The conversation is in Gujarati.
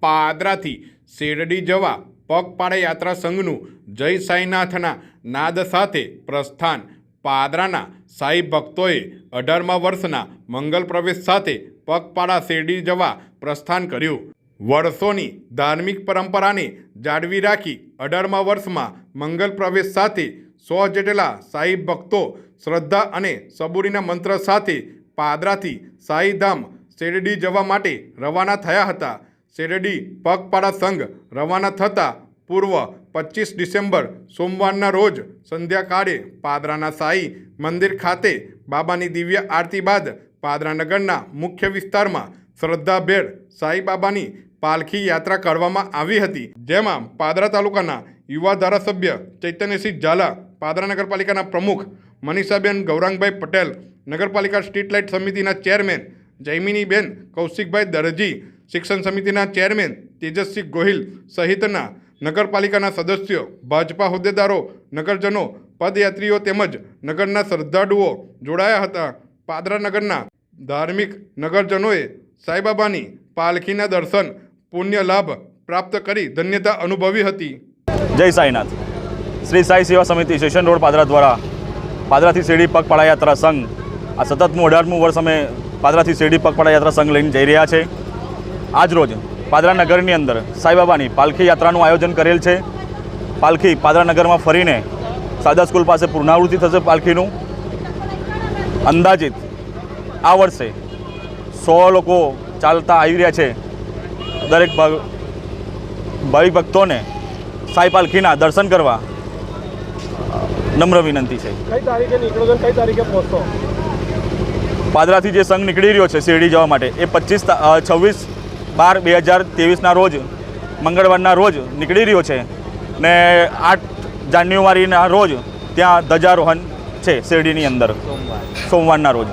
પાદરાથી શેરડી જવા પગપાળા યાત્રા સંઘનું જય સાંઈનાથના નાદ સાથે પ્રસ્થાન. પાદરાના સાઈ ભક્તોએ 18મા વર્ષના મંગલ પ્રવેશ સાથે પગપાળા શેરડી જવા પ્રસ્થાન કર્યું. વર્ષોની ધાર્મિક પરંપરાને જાળવી રાખી 18મા વર્ષમાં મંગલ પ્રવેશ સાથે 100 જેટલા સાઈ ભક્તો શ્રદ્ધા અને સબૂરીના મંત્ર સાથે પાદરાથી સાઈધામ શેરડી જવા માટે રવાના થયા હતા. શેરડી પગપાળા સંઘ રવાના થતાં પૂર્વ 25 ડિસેમ્બર સોમવારના રોજ સંધ્યાકાળે પાદરાના સાઈ મંદિર ખાતે બાબાની દિવ્ય આરતી બાદ પાદરા નગરના મુખ્ય વિસ્તારમાં શ્રદ્ધાભેર સાઈબાબાની પાલખી યાત્રા કરવામાં આવી હતી, જેમાં પાદરા તાલુકાના યુવા ધારાસભ્ય ચૈતન્યસિંહ ઝાલા, પાદરા નગરપાલિકાના પ્રમુખ મનીષાબેન ગૌરાંગભાઈ પટેલ, નગરપાલિકા સ્ટ્રીટ લાઇટ સમિતિના ચેરમેન જયમિનીબેન કૌશિકભાઈ દરજી, શિક્ષણ સમિતિના ચેરમેન તેજસ્વી ગોહિલ સહિતના નગરપાલિકાના સદસ્યો, ભાજપા હોદ્દેદારો, નગરજનો, પદયાત્રીઓ તેમજ નગરના શ્રદ્ધાળુઓ જોડાયા હતા. પાદરા નગરના ધાર્મિક નગરજનોએ સાઈબાબાની પાલખીના દર્શન પુણ્ય લાભ પ્રાપ્ત કરી ધન્યતા અનુભવી હતી. જય સાઈનાથ. શ્રી સાઈ સેવા સમિતિ સ્ટેશન રોડ પાદરા દ્વારા પાદરાથી શેરડી પગપાળા યાત્રા સંઘ આ સતતનું 18મું વર્ષ અમે પાદરાથી શેરડી પગપાળા યાત્રા સંઘ લઈને જઈ રહ્યા છે. આજ રોજ પાદરા નગરની અંદર સાઈબાબાની પાલખી યાત્રાનું આયોજન કરેલ છે. પાલખી પાદરા નગરમાં ફરીને સાદા સ્કૂલ પાસે પુનરાવૃત્તિ થશે. પાલખીનું અંદાજિત આ વર્ષે 100 લોકો ચાલતા આવી રહ્યા છે. દરેક ભાવિક ભક્તોને સાઈ પાલખીના દર્શન કરવા નમ્ર વિનંતી છે. કઈ તારીખે નીકળો છો, કઈ તારીખે પહોંચો? પાદરાથી જે સંઘ નીકળી રહ્યો છે શેરડી જવા માટે એ 26/12/2023ના રોજ મંગળવારના રોજ નીકળી રહ્યો છે ને 8 જાન્યુઆરીના રોજ ત્યાં ધ્વજારોહણ છે શેરડીની અંદર સોમવારના રોજ.